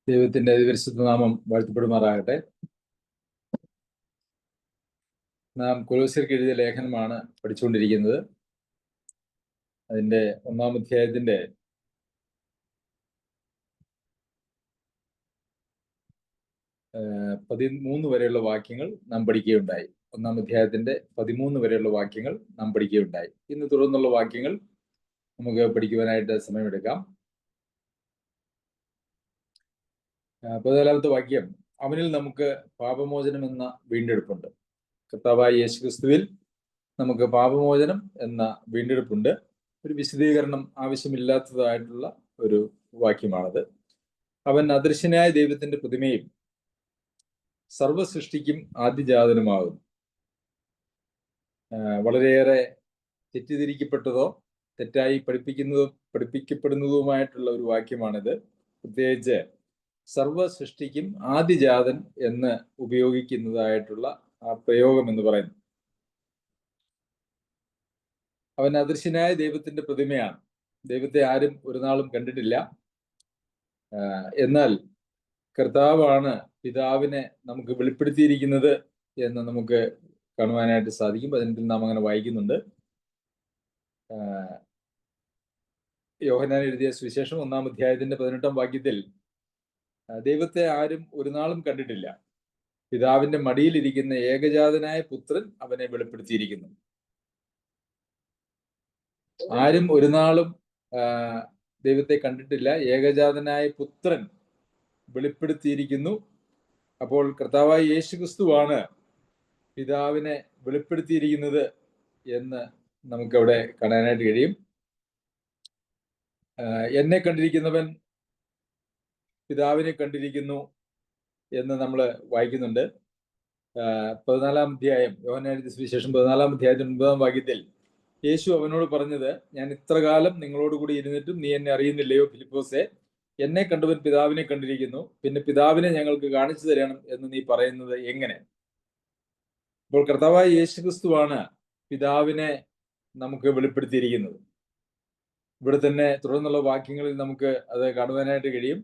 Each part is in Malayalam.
ദൈവത്തിന്റെ അതിപരിശുദ്ധ നാമം വാഴ്ത്തപ്പെടുമാറാകട്ടെ. നാം കൊലോസ്യർക്ക് എഴുതിയ ലേഖനമാണ് പഠിച്ചുകൊണ്ടിരിക്കുന്നത്. അതിന്റെ 1-ാം അധ്യായത്തിന്റെ 13 വരെയുള്ള വാക്യങ്ങൾ നാം പഠിക്കുകയുണ്ടായി. 1-ാം അധ്യായത്തിന്റെ 13 വരെയുള്ള വാക്യങ്ങൾ നാം പഠിക്കുകയുണ്ടായി. ഇന്ന് തുടർന്നുള്ള വാക്യങ്ങൾ നമുക്ക് പഠിക്കുവാനായിട്ട് സമയമെടുക്കാം. 14-ാമത്തെ വാക്യം, അവനിൽ നമുക്ക് പാപമോചനം എന്ന വീണ്ടെടുപ്പുണ്ട്. കർത്താവായ യേശുക്രിസ്തുവിൽ നമുക്ക് പാപമോചനം എന്ന വീണ്ടെടുപ്പുണ്ട്. ഒരു വിശദീകരണം ആവശ്യമില്ലാത്തതായിട്ടുള്ള ഒരു വാക്യമാണത്. അവൻ അദൃശ്യനായ ദൈവത്തിന്റെ പ്രതിമയും സർവസൃഷ്ടിക്കും ആദ്യജാതനുമാകുന്നു. വളരെയേറെ തെറ്റിദ്ധരിക്കപ്പെട്ടതോ തെറ്റായി പഠിപ്പിക്കപ്പെടുന്നതുമായിട്ടുള്ള ഒരു വാക്യമാണിത്. പ്രത്യേകിച്ച് സർവസൃഷ്ടിക്കും ആദ്യജാതൻ എന്ന് ഉപയോഗിക്കുന്നതായിട്ടുള്ള ആ പ്രയോഗം എന്ന് പറയുന്നു. അവൻ അദൃശ്യനായ ദൈവത്തിന്റെ പ്രതിമയാണ്. ദൈവത്തെ ആരും ഒരു നാളും കണ്ടിട്ടില്ല. എന്നാൽ കർത്താവാണ് പിതാവിനെ നമുക്ക് വെളിപ്പെടുത്തിയിരിക്കുന്നത് എന്ന് നമുക്ക് കാണുവാനായിട്ട് സാധിക്കും. അതിൽ നാം അങ്ങനെ വായിക്കുന്നുണ്ട്. യോഹന്നാൻ എഴുതിയ സുവിശേഷം 1-ാം അധ്യായത്തിന്റെ 18-ാം വാക്യത്തിൽ ദൈവത്തെ ആരും ഒരു നാളും കണ്ടിട്ടില്ല, പിതാവിന്റെ മടിയിലിരിക്കുന്ന ഏകജാതനായ പുത്രൻ അവനെ വെളിപ്പെടുത്തിയിരിക്കുന്നു. ആരും ഒരു നാളും ദൈവത്തെ കണ്ടിട്ടില്ല, ഏകജാതനായ പുത്രൻ വെളിപ്പെടുത്തിയിരിക്കുന്നു. അപ്പോൾ കർത്താവായ യേശുക്രിസ്തുവാണ് പിതാവിനെ വെളിപ്പെടുത്തിയിരിക്കുന്നത് എന്ന് നമുക്കവിടെ കാണാനായിട്ട് കഴിയും. എന്നെ കണ്ടിരിക്കുന്നവൻ പിതാവിനെ കണ്ടിരിക്കുന്നു എന്ന് നമ്മൾ വായിക്കുന്നുണ്ട്. 14-ാം അധ്യായം, യോഹന്നാൻ എഴുതിയ സുവിശേഷം 14-ാം അധ്യായത്തിന്റെ 9-ാം വാക്യത്തിൽ യേശു അവനോട് പറഞ്ഞത്, ഞാൻ ഇത്രകാലം നിങ്ങളോട് കൂടി ഇരുന്നിട്ടും നീ എന്നെ അറിയുന്നില്ലയോ ഫിലിപ്പോസേ? എന്നെ കണ്ടവൻ പിതാവിനെ കണ്ടിരിക്കുന്നു, പിന്നെ പിതാവിനെ ഞങ്ങൾക്ക് കാണിച്ചു തരണം എന്ന് നീ പറയുന്നത് എങ്ങനെ? അപ്പോൾ കർത്താവായ യേശുക്രിസ്തുവാണ് പിതാവിനെ നമുക്ക് വെളിപ്പെടുത്തിയിരിക്കുന്നത്. ഇവിടെ തന്നെ തുടർന്നുള്ള വാക്യങ്ങളിൽ നമുക്ക് അത് കാണുവാനായിട്ട് കഴിയും.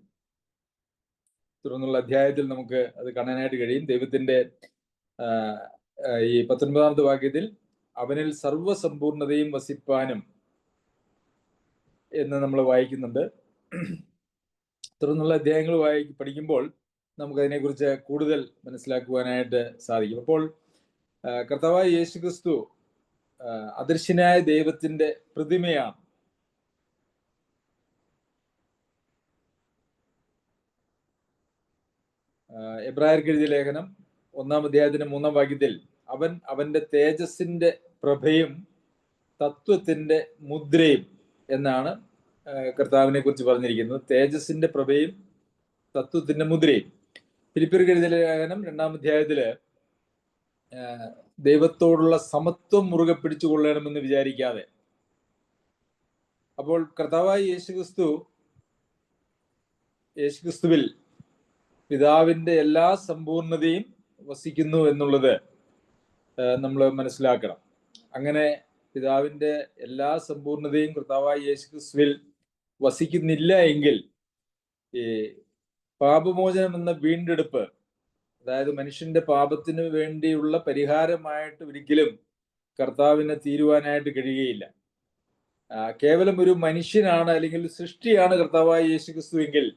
തുടർന്നുള്ള അധ്യായത്തിൽ നമുക്ക് അത് കാണാനായിട്ട് കഴിയും. ദൈവത്തിന്റെ ഈ 19-ാമത്തെ വാക്യത്തിൽ അവനിൽ സർവസമ്പൂർണതയും വസിപ്പാനും എന്ന് നമ്മൾ വായിക്കുന്നുണ്ട്. തുടർന്നുള്ള അധ്യായങ്ങൾ പഠിക്കുമ്പോൾ നമുക്കതിനെക്കുറിച്ച് കൂടുതൽ മനസ്സിലാക്കുവാനായിട്ട് സാധിക്കും. അപ്പോൾ കർത്താവായ യേശുക്രിസ്തു അദൃശ്യനായ ദൈവത്തിന്റെ പ്രതിമയാണ്. എബ്രായർക്ക് എഴുതിയ ലേഖനം 1-ാം അധ്യായത്തിന്റെ 3-ാം വാക്യത്തിൽ അവൻ അവന്റെ തേജസ്സിന്റെ പ്രഭയും തത്വത്തിന്റെ മുദ്രയും എന്നാണ് കർത്താവിനെ കുറിച്ച് പറഞ്ഞിരിക്കുന്നത്. തേജസ്സിന്റെ പ്രഭയും തത്വത്തിന്റെ മുദ്രയും. ഫിലിപ്പിയർക്ക് എഴുതിയ ലേഖനം 2-ാം അധ്യായത്തില് ദൈവത്തോടുള്ള സമത്വം മുറുകെ പിടിച്ചു കൊള്ളണമെന്ന് വിചാരിക്കാതെ. അപ്പോൾ കർത്താവായ യേശുക്രിസ്തുവിൽ പിതാവിന്റെ എല്ലാ സമ്പൂർണതയും വസിക്കുന്നു എന്നുള്ളത് നമ്മൾ മനസ്സിലാക്കണം. അങ്ങനെ പിതാവിന്റെ എല്ലാ സമ്പൂർണതയും കർത്താവായ യേശുക്രിസ്തുവിൽ വസിക്കുന്നില്ല എങ്കിൽ ഈ പാപമോചനം എന്ന വീണ്ടെടുപ്പ്, അതായത് മനുഷ്യന്റെ പാപത്തിന് വേണ്ടിയുള്ള പരിഹാരമായിട്ട് ഒരിക്കലും കർത്താവിനെ തീരുവാനായിട്ട് കഴിയുകയില്ല. കേവലം ഒരു മനുഷ്യനാണ് അല്ലെങ്കിൽ സൃഷ്ടിയാണ് കർത്താവായ യേശുക്രിസ്തു എങ്കിൽ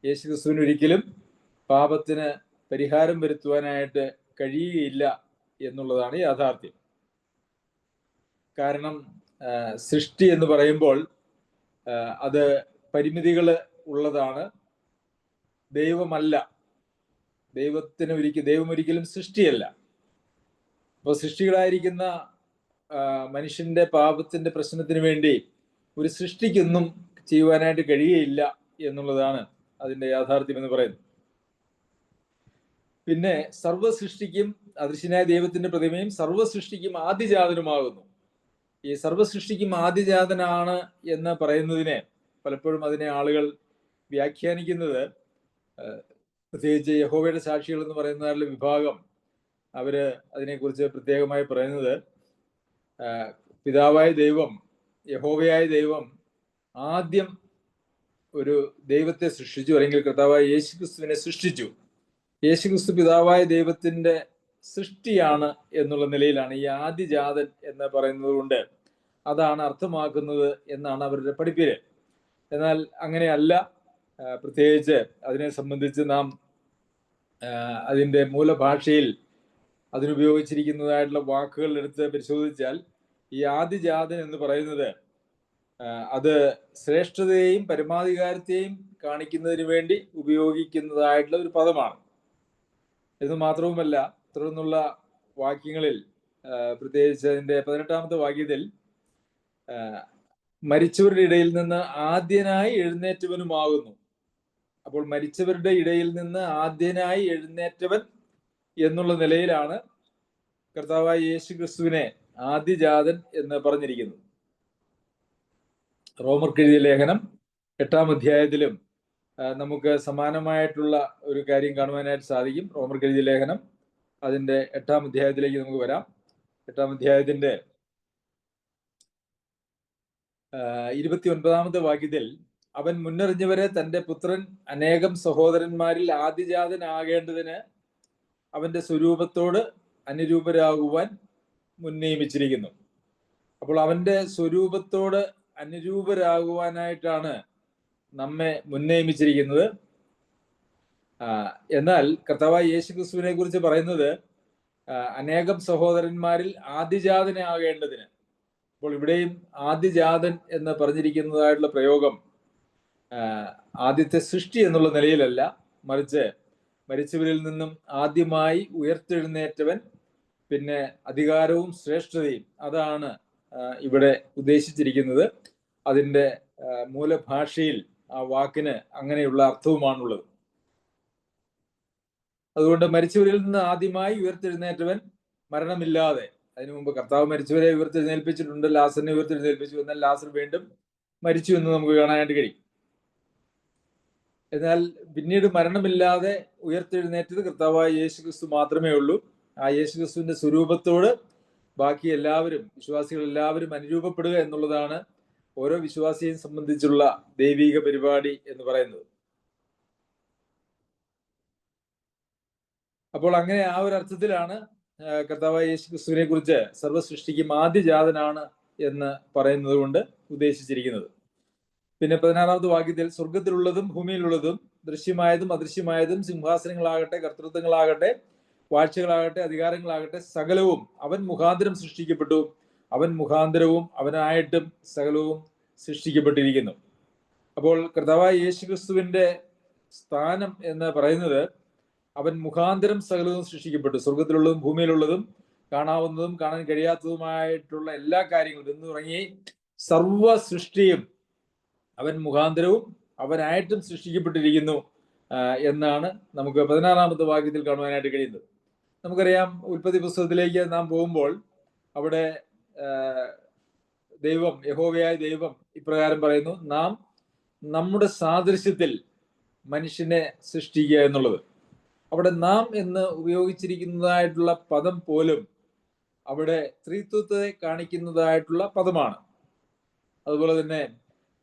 യേശുക്രിസ്തുവിന് ഒരിക്കലും പാപത്തിന് പരിഹാരം വരുത്തുവാനായിട്ട് കഴിയുകയില്ല എന്നുള്ളതാണ് യാഥാർത്ഥ്യം. കാരണം സൃഷ്ടി എന്ന് പറയുമ്പോൾ അത് പരിമിതികൾ ഉള്ളതാണ്. ദൈവമല്ല, ദൈവം ഒരിക്കലും സൃഷ്ടിയല്ല. അപ്പോൾ സൃഷ്ടികളായിരിക്കുന്ന മനുഷ്യന്റെ പാപത്തിന്റെ പ്രശ്നത്തിന് വേണ്ടി ഒരു സൃഷ്ടിക്കൊന്നും ചെയ്യുവാനായിട്ട് കഴിയുകയില്ല എന്നുള്ളതാണ് അതിന്റെ യാഥാർത്ഥ്യം എന്ന് പറയുന്നത്. പിന്നെ സർവസൃഷ്ടിക്കും അദൃശ്യനായ ദൈവത്തിന്റെ പ്രതിമയും സർവസൃഷ്ടിക്കും ആദ്യജാതനുമാകുന്നു. ഈ സർവസൃഷ്ടിക്കും ആദ്യജാതനാണ് എന്ന് പറയുന്നതിനെ പലപ്പോഴും അതിനെ ആളുകൾ വ്യാഖ്യാനിക്കുന്നത്, പ്രത്യേകിച്ച് യഹോവയുടെ സാക്ഷികൾ എന്ന് പറയുന്ന വിഭാഗം, അവര് അതിനെക്കുറിച്ച് പ്രത്യേകമായി പറയുന്നത് പിതാവായ ദൈവം, യഹോവയായ ദൈവം ആദ്യം ഒരു ദൈവത്തെ സൃഷ്ടിച്ചു, അല്ലെങ്കിൽ കർത്താവായ യേശുക്രിസ്തുവിനെ സൃഷ്ടിച്ചു. യേശുക്രിസ്തു പിതാവായ ദൈവത്തിന്റെ സൃഷ്ടിയാണ് എന്നുള്ള നിലയിലാണ് ഈ ആദിജാതൻ എന്ന് പറയുന്നത് കൊണ്ട് അതാണ് അർത്ഥമാക്കുന്നത് എന്നാണ് അവരുടെ പഠിപ്പില്. എന്നാൽ അങ്ങനെയല്ല. പ്രത്യേകിച്ച് അതിനെ സംബന്ധിച്ച് നാം അതിൻ്റെ മൂലഭാഷയിൽ അതിനുപയോഗിച്ചിരിക്കുന്നതായിട്ടുള്ള വാക്കുകൾ എടുത്ത് പരിശോധിച്ചാൽ ഈ ആദിജാതൻ എന്ന് പറയുന്നത് അത് ശ്രേഷ്ഠതയെയും പരമാധികാരത്തെയും കാണിക്കുന്നതിന് വേണ്ടി ഉപയോഗിക്കുന്നതായിട്ടുള്ള ഒരു പദമാണ്. എന്ന് മാത്രവുമല്ല, തുടർന്നുള്ള വാക്യങ്ങളിൽ പ്രത്യേകിച്ച് അതിൻ്റെ 18-ാമത്തെ വാക്യത്തിൽ മരിച്ചവരുടെ ഇടയിൽ നിന്ന് ആദ്യനായി എഴുന്നേറ്റവനുമാകുന്നു. അപ്പോൾ മരിച്ചവരുടെ ഇടയിൽ നിന്ന് ആദ്യനായി എഴുന്നേറ്റവൻ എന്നുള്ള നിലയിലാണ് കർത്താവായ യേശു ക്രിസ്തുവിനെ ആദിജാതൻ എന്ന് പറഞ്ഞിരിക്കുന്നത്. റോമർക്കെഴുതിയ ലേഖനം 8-ാം അധ്യായത്തിലും നമുക്ക് സമാനമായിട്ടുള്ള ഒരു കാര്യം കാണുവാനായിട്ട് സാധിക്കും. റോമർക്കെഴുതിയ ലേഖനം അതിൻ്റെ 8-ാം അധ്യായത്തിലേക്ക് നമുക്ക് വരാം. 8-ാം അധ്യായത്തിന്റെ 29-ാമത്തെ വാക്യത്തിൽ അവൻ മുന്നറിഞ്ഞവരെ തൻ്റെ പുത്രൻ അനേകം സഹോദരന്മാരിൽ ആദിജാതനാകേണ്ടതിന് അവന്റെ സ്വരൂപത്തോട് അനുരൂപരാകുവാൻ മുൻനിയമിച്ചിരിക്കുന്നു. അപ്പോൾ അവന്റെ സ്വരൂപത്തോട് അനുരൂപരാകുവാനായിട്ടാണ് നമ്മെ മുൻനിയമിച്ചിരിക്കുന്നത്. എന്നാൽ കർത്താവായ യേശു ക്രിസ്തുവിനെ കുറിച്ച് പറയുന്നത് അനേകം സഹോദരന്മാരിൽ ആദിജാതനാകേണ്ടതിന്. അപ്പോൾ ഇവിടെയും ആദിജാതൻ എന്ന് പറഞ്ഞിരിക്കുന്നതായിട്ടുള്ള പ്രയോഗം ആദ്യത്തെ സൃഷ്ടി എന്നുള്ള നിലയിലല്ല, മറിച്ച് മരിച്ചവരിൽ നിന്നും ആദ്യമായി ഉയർത്തെഴുന്നേറ്റവൻ, പിന്നെ അധികാരവും ശ്രേഷ്ഠതയും, അതാണ് ഇവിടെ ഉദ്ദേശിച്ചിരിക്കുന്നത്. അതിൻ്റെ മൂലഭാഷയിൽ ആ വാക്കിന് അങ്ങനെയുള്ള അർത്ഥവുമാണുള്ളത്. അതുകൊണ്ട് മരിച്ചവരിൽ നിന്ന് ആദ്യമായി ഉയർത്തെഴുന്നേറ്റവൻ മരണമില്ലാതെ, അതിനു മുമ്പ് കർത്താവ് മരിച്ചവരെ ഉയർത്തെഴുന്നേൽപ്പിച്ചിട്ടുണ്ട്, ലാസറിനെ ഉയർത്തെഴുന്നേൽപ്പിച്ചു. എന്നാൽ ലാസർ വീണ്ടും മരിച്ചു എന്ന് നമുക്ക് കാണാനായിട്ട് കഴിയും. എന്നാൽ പിന്നീട് മരണമില്ലാതെ ഉയർത്തെഴുന്നേറ്റത് കർത്താവായ യേശു ക്രിസ്തു മാത്രമേ ഉള്ളൂ. ആ യേശു ക്രിസ്തുവിന്റെ സ്വരൂപത്തോട് ബാക്കി എല്ലാവരും, വിശ്വാസികൾ എല്ലാവരും അനുരൂപപ്പെടുക എന്നുള്ളതാണ് ഓരോ വിശ്വാസിയെയും സംബന്ധിച്ചുള്ള ദൈവിക പരിപാടി എന്ന് പറയുന്നത്. അപ്പോൾ അങ്ങനെ ആ ഒരു അർത്ഥത്തിലാണ് കർത്താവായ യേശു ക്രിസ്തുവിനെ കുറിച്ച് സർവ്വസൃഷ്ടിക്കും ആദ്യജാതനാണ് എന്ന് പറയുന്നത് കൊണ്ട് ഉദ്ദേശിച്ചിരിക്കുന്നത്. പിന്നെ 16-ാമത്തെ വാക്യത്തിൽ സ്വർഗത്തിലുള്ളതും ഭൂമിയിലുള്ളതും ദൃശ്യമായതും അദൃശ്യമായതും സിംഹാസനങ്ങളാകട്ടെ, കർത്തൃത്വങ്ങളാകട്ടെ, വാഴ്ചകളാകട്ടെ, അധികാരങ്ങളാകട്ടെ, സകലവും അവൻ മുഖാന്തരം സൃഷ്ടിക്കപ്പെട്ടു. അവൻ മുഖാന്തരവും അവനായിട്ടും സകലവും സൃഷ്ടിക്കപ്പെട്ടിരിക്കുന്നു. അപ്പോൾ കർത്താവായ യേശു ക്രിസ്തുവിന്റെ സ്ഥാനം എന്ന് പറയുന്നത് അവൻ മുഖാന്തരം സകലവും സൃഷ്ടിക്കപ്പെട്ടു. സ്വർഗത്തിലുള്ളതും ഭൂമിയിലുള്ളതും കാണാവുന്നതും കാണാൻ കഴിയാത്തതുമായിട്ടുള്ള എല്ലാ കാര്യങ്ങളും എന്ന് തുടങ്ങി സർവ സൃഷ്ടിയും അവൻ മുഖാന്തരവും അവനായിട്ടും സൃഷ്ടിക്കപ്പെട്ടിരിക്കുന്നു എന്നാണ് നമുക്ക് 16-ാമത്തെ വാക്യത്തിൽ കാണുവാനായിട്ട് കഴിയുന്നത്. നമുക്കറിയാം, ഉൽപ്പത്തി പുസ്തകത്തിലേക്ക് നാം പോകുമ്പോൾ അവിടെ ദൈവം, യഹോവയായ ദൈവം ഇപ്രകാരം പറയുന്നു, നാം നമ്മുടെ സാദൃശ്യത്തിൽ മനുഷ്യനെ സൃഷ്ടിക്കുക എന്നുള്ളത്. അവിടെ നാം എന്ന് ഉപയോഗിച്ചിരിക്കുന്നതായിട്ടുള്ള പദം പോലും അവിടെ ത്രിത്വത്തെ കാണിക്കുന്നതായിട്ടുള്ള പദമാണ്. അതുപോലെ തന്നെ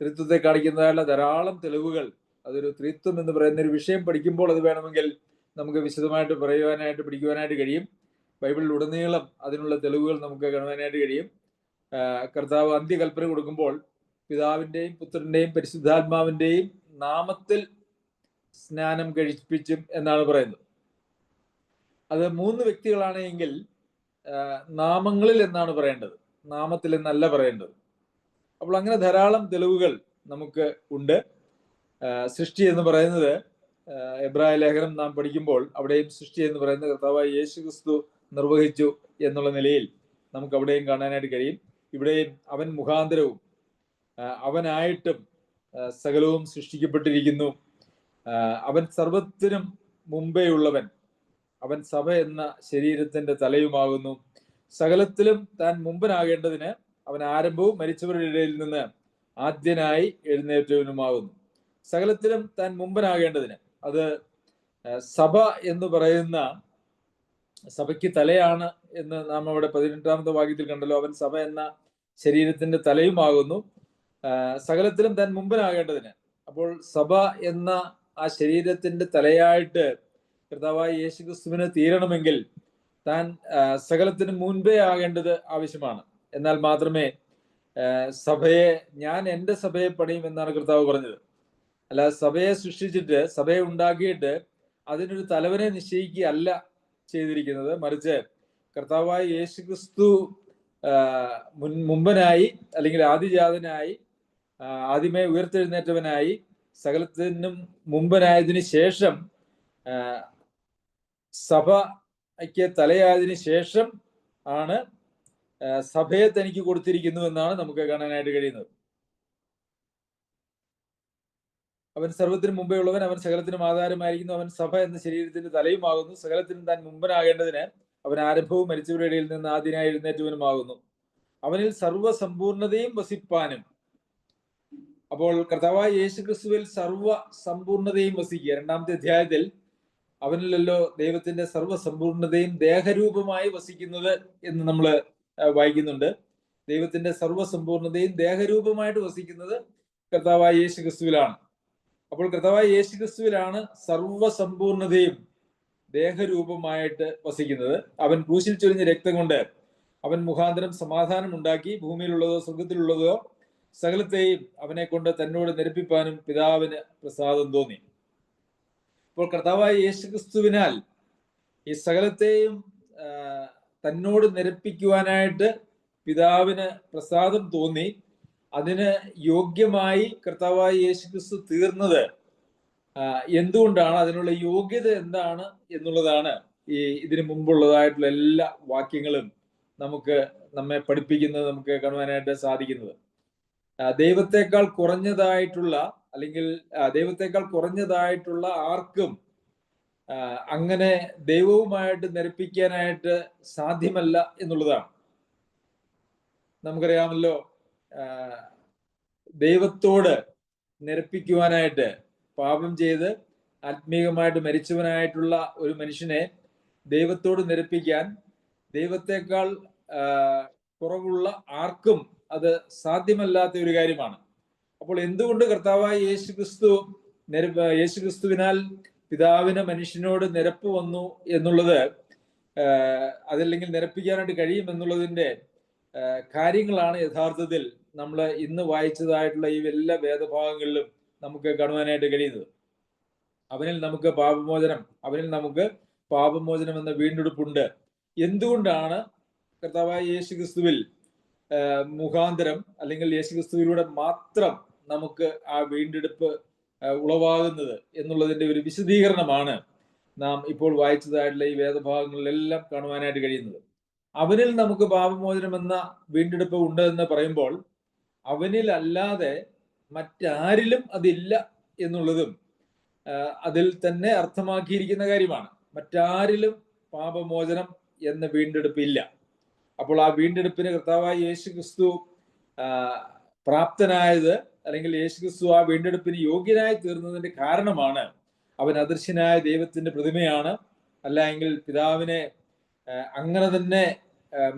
ത്രിത്വത്തെ കാണിക്കുന്നതായുള്ള ധാരാളം തെളിവുകൾ, അതൊരു ത്രിത്വം എന്ന് പറയുന്ന ഒരു വിഷയം പഠിക്കുമ്പോൾ അത് വേണമെങ്കിൽ നമുക്ക് വിശദമായിട്ട് പറയുവാനായിട്ട് പഠിക്കുവാനായിട്ട് കഴിയും. ബൈബിളിൽ ഉടനീളം അതിനുള്ള തെളിവുകൾ നമുക്ക് കാണുവാനായിട്ട് കഴിയും. കർത്താവ് അന്ത്യകൽപ്പന കൊടുക്കുമ്പോൾ പിതാവിൻ്റെയും പുത്രൻ്റെയും പരിശുദ്ധാത്മാവിൻ്റെയും നാമത്തിൽ സ്നാനം കഴിപ്പിച്ചും എന്നാണ് പറയുന്നത്. അത് 3 വ്യക്തികളാണ് എങ്കിൽ നാമങ്ങളിൽ എന്നാണ് പറയേണ്ടത്, നാമത്തിൽ എന്നല്ല പറയേണ്ടത്. അപ്പോൾ അങ്ങനെ ധാരാളം തെളിവുകൾ നമുക്ക് ഉണ്ട്. സൃഷ്ടി എന്ന് പറയുന്നത് എബ്രായ ലേഖനം നാം പഠിക്കുമ്പോൾ അവിടെയും സൃഷ്ടി എന്ന് പറയുന്നത് കർത്താവായ യേശു ക്രിസ്തു നിർവഹിച്ചു എന്നുള്ള നിലയിൽ നമുക്ക് അവിടെയും കാണാനായിട്ട് കഴിയും. ഇവിടെയും അവൻ മുഖാന്തരവും അവനായിട്ടും സകലവും സൃഷ്ടിക്കപ്പെട്ടിരിക്കുന്നു. അവൻ സർവത്തിനും മുമ്പേ ഉള്ളവൻ, അവൻ സഭ എന്ന ശരീരത്തിന്റെ തലയുമാകുന്നു. സകലത്തിലും താൻ മുമ്പനാകേണ്ടതിന് അവൻ ആരംഭവും മരിച്ചവരുടെ ഇടയിൽ നിന്ന് ആദ്യനായി എഴുന്നേറ്റവനുമാകുന്നു. സകലത്തിലും താൻ മുമ്പനാകേണ്ടതിന്, അത് സഭ എന്ന് പറയുന്ന സഭയ്ക്ക് തലയാണ് എന്ന് നാം അവിടെ 18-ാമത്തെ വാക്യത്തിൽ കണ്ടല്ലോ. അവൻ സഭ എന്ന ശരീരത്തിന്റെ തലയുമാകുന്നു. സകലത്തിലും താൻ മുമ്പനാകേണ്ടതിന്. അപ്പോൾ സഭ എന്ന ആ ശരീരത്തിന്റെ തലയായിട്ട് കർത്താവായ യേശുക്രിസ്തുവിന് തീരണമെങ്കിൽ താൻ സകലത്തിന് മുൻപേ ആകേണ്ടത് ആവശ്യമാണ്. എന്നാൽ മാത്രമേ സഭയെ, ഞാൻ എൻ്റെ സഭയെ പണിയും എന്നാണ് കർത്താവ് പറഞ്ഞത്. അല്ലാതെ സഭയെ സൃഷ്ടിച്ചിട്ട്, സഭയെ ഉണ്ടാക്കിയിട്ട് അതിനൊരു തലവനെ നിശ്ചയിക്കുകയല്ല ചെയ്തിരിക്കുന്നത്. മറിച്ച് കർത്താവായ യേശുക്രിസ്തു മുമ്പനായി, അല്ലെങ്കിൽ ആദിജാതനായി, ആദ്യമേ ഉയർത്തെഴുന്നേറ്റവനായി, സകലത്തിനും മുമ്പനായതിനു ശേഷം, സഭയ്ക്ക് തലയായതിനു ശേഷം ആണ് സഭയെ തനിക്ക് കൊടുത്തിരിക്കുന്നു എന്നാണ് നമുക്ക് കാണാനായിട്ട് കഴിയുന്നത്. അവൻ സർവ്വത്തിനും മുമ്പേ ഉള്ളവൻ, അവൻ സകലത്തിനും ആധാരമായിരിക്കുന്നു, അവൻ സഭ എന്ന ശരീരത്തിന്റെ തലയുമാകുന്നു. സകലത്തിനും താൻ മുമ്പനാകേണ്ടതിന് അവൻ ആരംഭവും മരിച്ചവരുടെ ഇടയിൽ നിന്ന് ആദ്യനായി എഴുന്നേറ്റവനുമാകുന്നു. അവനിൽ സർവ്വസമ്പൂർണതയും വസിപ്പാനും. അപ്പോൾ കർത്താവായ യേശുക്രിസ്തുവിൽ സർവ്വസമ്പൂർണതയും വസിക്കുക. 2-ാമത്തെ അധ്യായത്തിൽ അവനിലല്ലോ ദൈവത്തിന്റെ സർവ്വസമ്പൂർണതയും ദേഹരൂപമായി വസിക്കുന്നത് എന്ന് നമ്മൾ വായിക്കുന്നുണ്ട്. ദൈവത്തിന്റെ സർവ്വസമ്പൂർണതയും ദേഹരൂപമായിട്ട് വസിക്കുന്നത് കർത്താവായ യേശുക്രിസ്തുവിലാണ്. അപ്പോൾ കർത്താവായ യേശുക്രിസ്തുവിലാണ് സർവ്വസമ്പൂർണതയും ദേഹരൂപമായിട്ട് വസിക്കുന്നത്. അവൻ ക്രൂശിൽ ചൊരിഞ്ഞ രക്തം കൊണ്ട് അവൻ മുഖാന്തരം സമാധാനം ഉണ്ടാക്കി, ഭൂമിയിലുള്ളതോ സ്വർഗത്തിലുള്ളതോ സകലത്തെയും അവനെ കൊണ്ട് തന്നോട് നിരപ്പിപ്പാനും പിതാവിന് പ്രസാദം തോന്നി. അപ്പോൾ കർത്താവായ യേശുക്രിസ്തുവിനാൽ ഈ സകലത്തെയും തന്നോട് നിരപ്പിക്കുവാനായിട്ട് പിതാവിന് പ്രസാദം തോന്നി. അതിന് യോഗ്യമായി കർത്താവായ യേശുക്രിസ്തു തീർന്നത് എന്തുകൊണ്ടാണ്, അതിനുള്ള യോഗ്യത എന്താണ് എന്നുള്ളതാണ് ഇതിനു മുമ്പുള്ളതായിട്ടുള്ള എല്ലാ വാക്യങ്ങളും നമ്മെ പഠിപ്പിക്കുന്നത്, നമുക്ക് കാണുവാനായിട്ട് സാധിക്കുന്നത്. ദൈവത്തെക്കാൾ കുറഞ്ഞതായിട്ടുള്ള, അല്ലെങ്കിൽ ദൈവത്തെക്കാൾ കുറഞ്ഞതായിട്ടുള്ള ആർക്കും അങ്ങനെ ദൈവവുമായിട്ട് നിരപ്പിക്കാനായിട്ട് സാധ്യമല്ല എന്നുള്ളതാണ്. നമുക്കറിയാമല്ലോ, ദൈവത്തോട് നിരപ്പിക്കുവാനായിട്ട് പാപം ചെയ്ത് ആത്മീകമായിട്ട് മരിച്ചവനായിട്ടുള്ള ഒരു മനുഷ്യനെ ദൈവത്തോട് നിരപ്പിക്കാൻ ദൈവത്തെക്കാൾ കുറവുള്ള ആർക്കും അത് സാധ്യമല്ലാത്ത ഒരു കാര്യമാണ്. അപ്പോൾ എന്തുകൊണ്ട് കർത്താവായ യേശുക്രിസ്തുവിനാൽ പിതാവിന് മനുഷ്യനോട് നിരപ്പ് വന്നു എന്നുള്ളത്, അതല്ലെങ്കിൽ നിരപ്പിക്കാനായിട്ട് കഴിയും എന്നുള്ളതിന്റെ കാര്യങ്ങളാണ് യഥാർത്ഥത്തിൽ നമ്മൾ ഇന്ന് വായിച്ചതായിട്ടുള്ള ഈ എല്ലാ വേദഭാഗങ്ങളിലും നമുക്ക് കാണുവാനായിട്ട് കഴിയുന്നത്. അവനിൽ നമുക്ക് പാപമോചനം എന്ന വീണ്ടെടുപ്പുണ്ട്. എന്തുകൊണ്ടാണ് കർത്താവായ യേശുക്രിസ്തുവിൽ മുഖാന്തരം, അല്ലെങ്കിൽ യേശുക്രിസ്തുവിലൂടെ മാത്രം നമുക്ക് ആ വീണ്ടെടുപ്പ് ഉളവാകുന്നത് എന്നുള്ളതിന്റെ ഒരു വിശദീകരണമാണ് നാം ഇപ്പോൾ വായിച്ചതായിട്ടുള്ള ഈ വേദഭാഗങ്ങളിലെല്ലാം കാണുവാനായിട്ട് കഴിയുന്നത്. അവനിൽ നമുക്ക് പാപമോചനം എന്ന വീണ്ടെടുപ്പ് ഉണ്ട് എന്ന് പറയുമ്പോൾ അവനിൽ അല്ലാതെ മറ്റാരിലും അതില്ല എന്നുള്ളതും അതിൽ തന്നെ അർത്ഥമാക്കിയിരിക്കുന്ന കാര്യമാണ്. മറ്റാരിലും പാപമോചനം എന്ന വീണ്ടെടുപ്പ് ഇല്ല. അപ്പോൾ ആ വീണ്ടെടുപ്പിന് കർത്താവായ യേശുക്രിസ്തു പ്രാപ്തനായത്, അല്ലെങ്കിൽ യേശുക്രിസ്തു ആ വീണ്ടെടുപ്പിന് യോഗ്യനായി തീർന്നതിന്റെ കാരണമാണ് അവൻ അദൃശ്യനായ ദൈവത്തിന്റെ പ്രതിമയാണ്. അല്ല എങ്കിൽ പിതാവിനെ അങ്ങനെ തന്നെ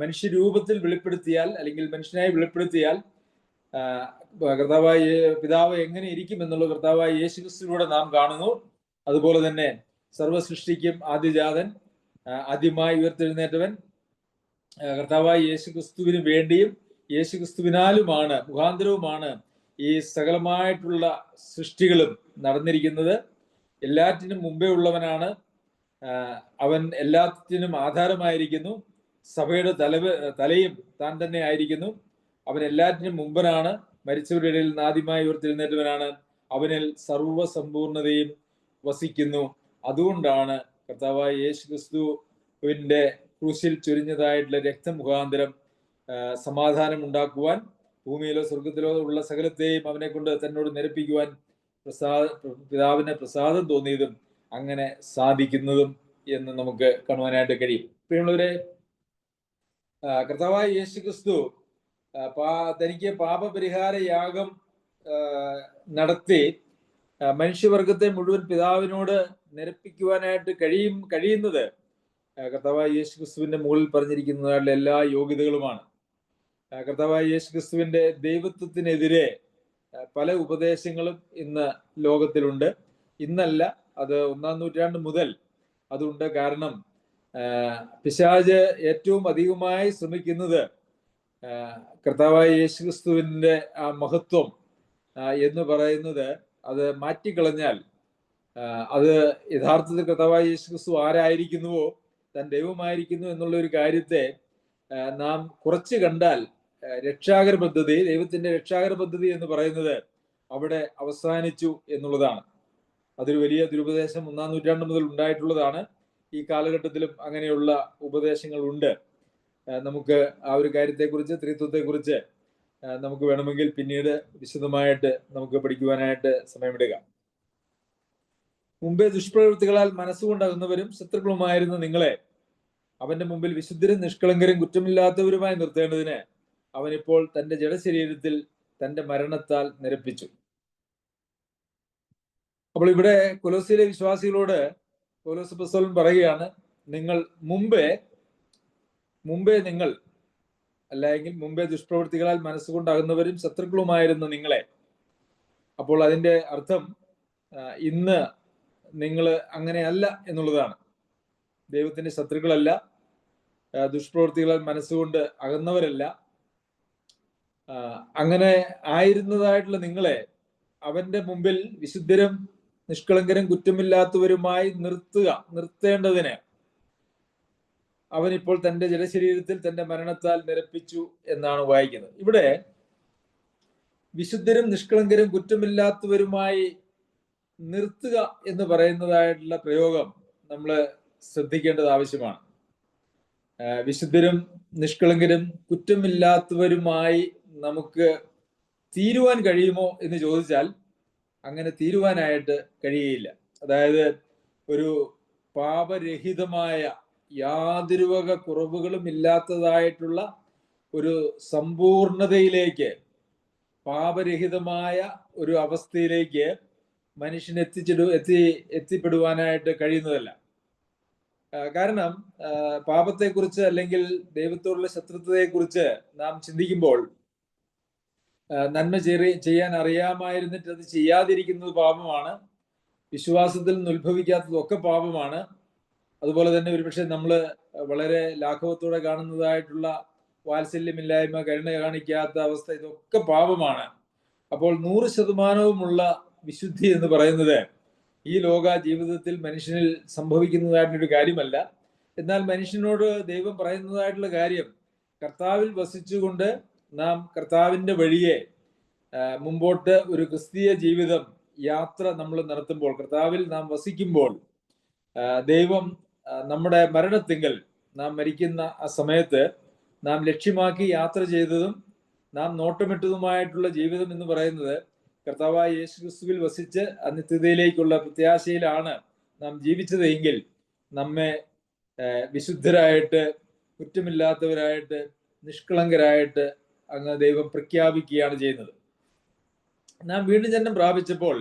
മനുഷ്യരൂപത്തിൽ വെളിപ്പെടുത്തിയാൽ, അല്ലെങ്കിൽ മനുഷ്യനായി വെളിപ്പെടുത്തിയാൽ പിതാവ് എങ്ങനെ ഇരിക്കും എന്നുള്ളത് കർത്താവായ യേശുക്രിസ്തുവിലൂടെ നാം കാണുന്നു. അതുപോലെ തന്നെ സർവ്വസൃഷ്ടിക്കും ആദ്യജാതൻ, ആദ്യമായി ഉയർത്തെഴുന്നേറ്റവൻ കർത്താവായ യേശുക്രിസ്തുവിന് വേണ്ടിയും യേശുക്രിസ്തുവിനാലുമാണ്, മുഖാന്തരവുമാണ് ഈ സകലമായിട്ടുള്ള സൃഷ്ടികളും നടന്നിരിക്കുന്നത്. എല്ലാറ്റിനും മുമ്പേ ഉള്ളവനാണ് അവൻ, എല്ലാറ്റിനും ആധാരമായിരിക്കുന്നു. സഭയുടെ തലയും താൻ തന്നെ ആയിരിക്കുന്നു. അവൻ എല്ലാറ്റിനും മുമ്പനാണ്, മരിച്ചവരുടെ ഇടയിൽ നിന്ന് ആദ്യമായി ഉയർത്തെഴുന്നേറ്റവനാണ്. അവനിൽ സർവ്വസമ്പൂർണതയും വസിക്കുന്നു. അതുകൊണ്ടാണ് കർത്താവായ യേശുക്രിസ്തുവിന്റെ ക്രൂശിൽ ചൊരിഞ്ഞതായിട്ടുള്ള രക്തമുഖാന്തരം സമാധാനം ഉണ്ടാക്കുവാൻ, ഭൂമിയിലോ സ്വർഗത്തിലോ ഉള്ള സകലത്തെയും അവനെ കൊണ്ട് തന്നോട് നിരപ്പിക്കുവാൻ പിതാവിന് പ്രസാദം തോന്നിയതും അങ്ങനെ സാധിക്കുന്നതും എന്ന് നമുക്ക് കാണുവാനായിട്ട് കഴിയും. പ്രിയമുള്ളവരെ, കർത്താവായ യേശുക്രിസ്തു തനിക്ക് പാപപരിഹാര യാഗം നടത്തി മനുഷ്യവർഗത്തെ മുഴുവൻ പിതാവിനോട് നിരപ്പിക്കുവാനായിട്ട് കഴിയുന്നത് കർത്താവായ യേശുക്രിസ്തുവിന്റെ മുകളിൽ പറഞ്ഞിരിക്കുന്നതായിട്ടുള്ള എല്ലാ യോഗ്യതകളുമാണ്. കർത്താവായ യേശുക്രിസ്തുവിന്റെ ദൈവത്വത്തിനെതിരെ പല ഉപദേശങ്ങളും ഇന്ന് ലോകത്തിലുണ്ട്. ഇന്നല്ല, അത് 1-ാം നൂറ്റാണ്ട് മുതൽ അതുണ്ട്. കാരണം പിശാച് ഏറ്റവും അധികമായി ശ്രമിക്കുന്നത് കർത്താവായ യേശുക്രിസ്തുവിന്റെ ആ മഹത്വം എന്ന് പറയുന്നത് അത് മാറ്റിക്കളഞ്ഞാൽ, അത് യഥാർത്ഥത്തിൽ കർത്താവായ യേശുക്രിസ്തു ആരായിരിക്കുന്നുവോ, താൻ ദൈവമായിരിക്കുന്നു എന്നുള്ള ഒരു കാര്യത്തെ നാം കുറച്ച് കണ്ടാൽ രക്ഷാകര പദ്ധതി, ദൈവത്തിന്റെ രക്ഷാകര പദ്ധതി എന്ന് പറയുന്നത് അവിടെ അവസാനിച്ചു എന്നുള്ളതാണ്. അതൊരു വലിയ ദുരുപദേശം 1-ാം നൂറ്റാണ്ട് മുതൽ ഉണ്ടായിട്ടുള്ളതാണ്. ഈ കാലഘട്ടത്തിലും അങ്ങനെയുള്ള ഉപദേശങ്ങൾ ഉണ്ട്. നമുക്ക് ആ ഒരു കാര്യത്തെക്കുറിച്ച്, ത്രിത്വത്തെക്കുറിച്ച് നമുക്ക് വേണമെങ്കിൽ പിന്നീട് വിശദമായിട്ട് നമുക്ക് പഠിക്കുവാനായിട്ട് സമയമെടുക്കാം. മുമ്പേ ദുഷ്പ്രവൃത്തികളാൽ മനസ്സുകൊണ്ടാകുന്നവരും ശത്രുക്കളുമായിരുന്ന നിങ്ങളെ അവന്റെ മുമ്പിൽ വിശുദ്ധരും നിഷ്കളങ്കരും കുറ്റമില്ലാത്തവരുമായി നിർത്തേണ്ടതിന് അവനിപ്പോൾ തന്റെ ജഡശരീരത്തിൽ തന്റെ മരണത്താൽ നിരപ്പിച്ചു. അപ്പോൾ ഇവിടെ കൊലോസ്യയിലെ വിശ്വാസികളോട് പൗലോസ് അപ്പോസ്തലൻ പറയുകയാണ്, നിങ്ങൾ മുമ്പേ നിങ്ങൾ, അല്ലെങ്കിൽ മുമ്പേ ദുഷ്പ്രവൃത്തികളാൽ മനസ്സുകൊണ്ടാകുന്നവരും ശത്രുക്കളുമായിരുന്ന നിങ്ങളെ. അപ്പോൾ അതിന്റെ അർത്ഥം ഇന്ന് നിങ്ങൾ അങ്ങനെയല്ല എന്നുള്ളതാണ്. ദൈവത്തിന്റെ ശത്രുക്കളല്ല, ദുഷ്പ്രവൃത്തികളാൽ മനസ്സുകൊണ്ട് അകന്നവരല്ല. അങ്ങനെ ആയിരുന്നതായിട്ടുള്ള നിങ്ങളെ അവന്റെ മുമ്പിൽ വിശുദ്ധരും നിഷ്കളങ്കരും കുറ്റമില്ലാത്തവരുമായി നിർത്തേണ്ടതിന് അവനിപ്പോൾ തന്റെ ജഡശരീരത്തിൽ തന്റെ മരണത്താൽ നിരപ്പിച്ചു എന്നാണ് വായിക്കുന്നത്. ഇവിടെ വിശുദ്ധരും നിഷ്കളങ്കരും കുറ്റമില്ലാത്തവരുമായി നിർത്തുക എന്ന് പറയുന്നതായിട്ടുള്ള പ്രയോഗം നമ്മൾ ശ്രദ്ധിക്കേണ്ടത് ആവശ്യമാണ്. വിശുദ്ധരും നിഷ്കളങ്കരും കുറ്റമില്ലാത്തവരുമായി നമുക്ക് തീരുവാൻ കഴിയുമോ എന്ന് ചോദിച്ചാൽ അങ്ങനെ തീരുവാനായിട്ട് കഴിയുകയില്ല. അതായത് ഒരു പാപരഹിതമായ, യാതൊരു വക കുറവുകളും ഇല്ലാത്തതായിട്ടുള്ള ഒരു സമ്പൂർണതയിലേക്ക്, പാപരഹിതമായ ഒരു അവസ്ഥയിലേക്ക് മനുഷ്യൻ എത്തിപ്പെടുവാനായിട്ട് കഴിയുന്നതല്ല. കാരണം പാപത്തെക്കുറിച്ച് അല്ലെങ്കിൽ ദൈവത്തോടുള്ള ശത്രുത്വത്തെക്കുറിച്ച് നാം ചിന്തിക്കുമ്പോൾ നന്മ ചെയ്യാൻ അറിയാമായിരുന്നിട്ട് അത് ചെയ്യാതിരിക്കുന്നത് പാപമാണ്. വിശ്വാസത്തിൽ നിന്ന് ഉത്ഭവിക്കാത്തതൊക്കെ പാപമാണ്. അതുപോലെ തന്നെ ഒരുപക്ഷെ നമ്മൾ വളരെ ലാഘവത്തോടെ കാണുന്നതായിട്ടുള്ള വാത്സല്യമില്ലായ്മ, കരുണ കാണിക്കാത്ത അവസ്ഥ, ഇതൊക്കെ പാപമാണ്. അപ്പോൾ 100% വിശുദ്ധി എന്ന് പറയുന്നത് ഈ ലോക ജീവിതത്തിൽ മനുഷ്യനിൽ സംഭവിക്കുന്നതായിട്ടൊരു കാര്യമല്ല. എന്നാൽ മനുഷ്യനോട് ദൈവം പറയുന്നതായിട്ടുള്ള കാര്യം, കർത്താവിൽ വസിച്ചുകൊണ്ട് നാം കർത്താവിന്റെ വഴിയെ മുമ്പോട്ട് ഒരു ക്രിസ്തീയ ജീവിതം യാത്ര നമ്മൾ നടത്തുമ്പോൾ, കർത്താവിൽ നാം വസിക്കുമ്പോൾ, ദൈവം നമ്മുടെ മരണത്തിങ്കൽ, നാം മരിക്കുന്ന ആ സമയത്ത് നാം ലക്ഷ്യമാക്കി യാത്ര ചെയ്തതും നാം നോട്ടമിട്ടതുമായിട്ടുള്ള ജീവിതം എന്ന് പറയുന്നത് കർത്താവായ യേശുക്രിസ്തുവിൽ വസിച്ച് നിത്യതയിലേക്കുള്ള പ്രത്യാശയിലാണ് നാം ജീവിച്ചതെങ്കിൽ നമ്മെ വിശുദ്ധരായിട്ട്, കുറ്റമില്ലാത്തവരായിട്ട്, നിഷ്കളങ്കരായിട്ട് അങ്ങ് ദൈവം പ്രഖ്യാപിക്കുകയാണ് ചെയ്യുന്നത്. നാം വീണ്ടും ജന്മം പ്രാപിച്ചപ്പോൾ